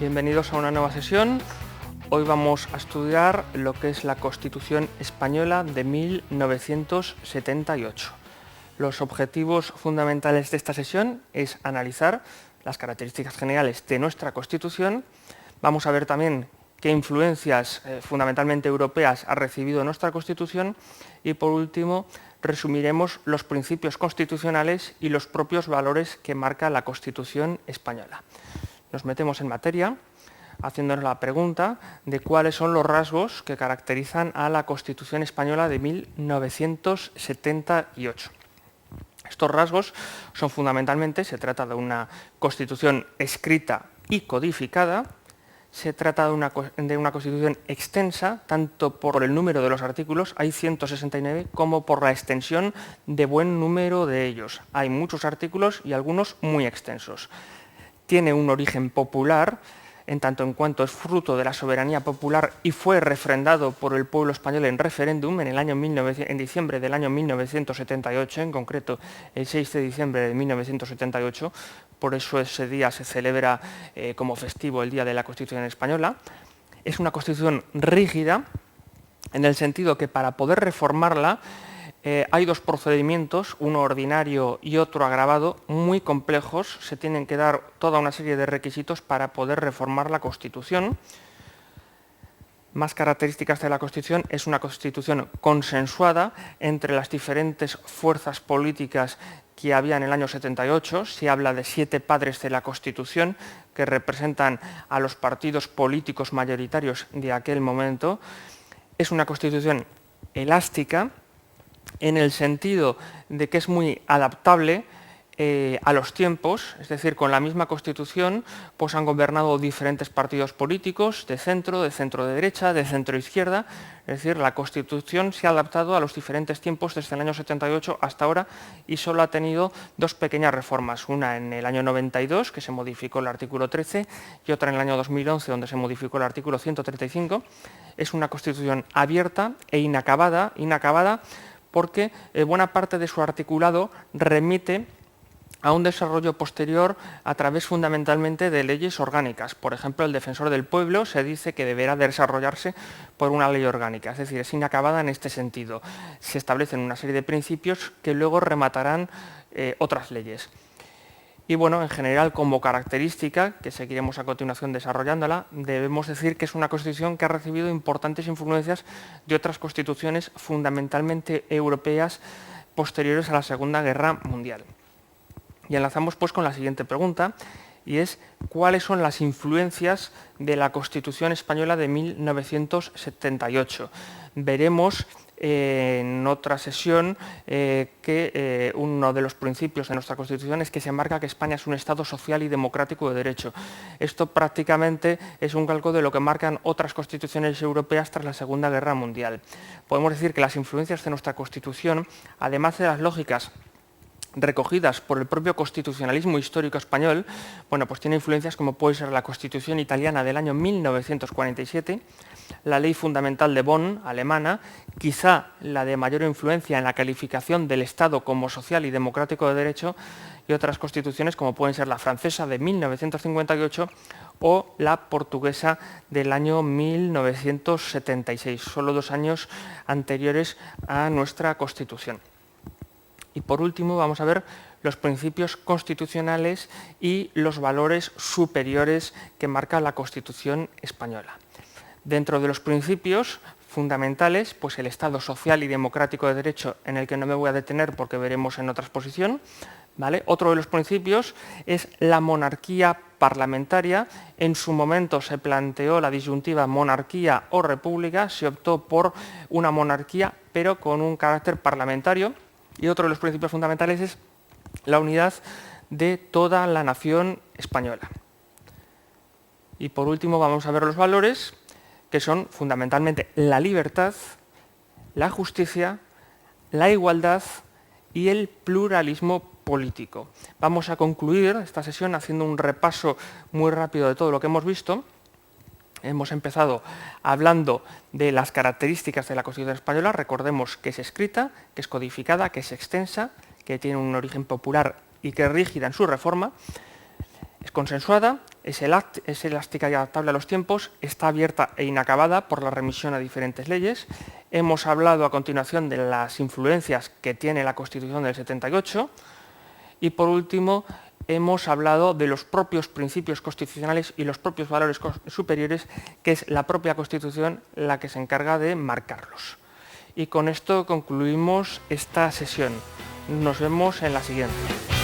Bienvenidos a una nueva sesión. Hoy vamos a estudiar lo que es la Constitución Española de 1978. Los objetivos fundamentales de esta sesión es analizar las características generales de nuestra Constitución. Vamos a ver también qué influencias fundamentalmente europeas ha recibido nuestra Constitución y, por último, resumiremos los principios constitucionales y los propios valores que marca la Constitución española. Nos metemos en materia haciéndonos la pregunta de cuáles son los rasgos que caracterizan a la Constitución española de 1978. Estos rasgos son fundamentalmente, se trata de una Constitución escrita y codificada, se trata de una Constitución extensa, tanto por el número de los artículos, hay 169, como por la extensión de buen número de ellos. Hay muchos artículos y algunos muy extensos. Tiene un origen popular, en tanto en cuanto es fruto de la soberanía popular y fue refrendado por el pueblo español en referéndum en diciembre del año 1978, en concreto el 6 de diciembre de 1978, por eso ese día se celebra como festivo el Día de la Constitución Española. Es una Constitución rígida, en el sentido que para poder reformarla hay dos procedimientos, uno ordinario y otro agravado, muy complejos. Se tienen que dar toda una serie de requisitos para poder reformar la Constitución. Más características de la Constitución: es una Constitución consensuada entre las diferentes fuerzas políticas que había en el año 78. Se habla de 7 padres de la Constitución que representan a los partidos políticos mayoritarios de aquel momento. Es una Constitución elástica, en el sentido de que es muy adaptable a los tiempos, es decir, con la misma Constitución pues han gobernado diferentes partidos políticos de centro derecha, de centro izquierda, es decir, la Constitución se ha adaptado a los diferentes tiempos desde el año 78 hasta ahora y solo ha tenido dos pequeñas reformas, una en el año 92, que se modificó el artículo 13, y otra en el año 2011, donde se modificó el artículo 135. Es una Constitución abierta e inacabada porque buena parte de su articulado remite a un desarrollo posterior a través fundamentalmente de leyes orgánicas. Por ejemplo, el defensor del pueblo se dice que deberá desarrollarse por una ley orgánica, es decir, es inacabada en este sentido. Se establecen una serie de principios que luego rematarán otras leyes. Y bueno, en general, como característica, que seguiremos a continuación desarrollándola, debemos decir que es una Constitución que ha recibido importantes influencias de otras constituciones fundamentalmente europeas posteriores a la Segunda Guerra Mundial. Y enlazamos pues con la siguiente pregunta, y es ¿cuáles son las influencias de la Constitución española de 1978? Veremos en otra sesión que uno de los principios de nuestra Constitución es que se marca que España es un Estado social y democrático de derecho. Esto prácticamente es un calco de lo que marcan otras constituciones europeas tras la Segunda Guerra Mundial. Podemos decir que las influencias de nuestra Constitución, además de las lógicas recogidas por el propio constitucionalismo histórico español, bueno, pues tiene influencias como puede ser la Constitución italiana del año 1947, la Ley Fundamental de Bonn, alemana, quizá la de mayor influencia en la calificación del Estado como social y democrático de derecho, y otras constituciones como pueden ser la francesa de 1958 o la portuguesa del año 1976, solo 2 años anteriores a nuestra Constitución. Y por último vamos a ver los principios constitucionales y los valores superiores que marca la Constitución española. Dentro de los principios fundamentales, pues el Estado social y democrático de derecho, en el que no me voy a detener porque veremos en otra exposición, ¿vale? Otro de los principios es la monarquía parlamentaria. En su momento se planteó la disyuntiva monarquía o república, se optó por una monarquía pero con un carácter parlamentario. Y otro de los principios fundamentales es la unidad de toda la nación española. Y por último vamos a ver los valores, que son fundamentalmente la libertad, la justicia, la igualdad y el pluralismo político. Vamos a concluir esta sesión haciendo un repaso muy rápido de todo lo que hemos visto. Hemos empezado hablando de las características de la Constitución española. Recordemos que es escrita, que es codificada, que es extensa, que tiene un origen popular y que es rígida en su reforma. Es consensuada, es elástica y adaptable a los tiempos, está abierta e inacabada por la remisión a diferentes leyes. Hemos hablado a continuación de las influencias que tiene la Constitución del 78 y, por último, hemos hablado de los propios principios constitucionales y los propios valores superiores, que es la propia Constitución la que se encarga de marcarlos. Y con esto concluimos esta sesión. Nos vemos en la siguiente.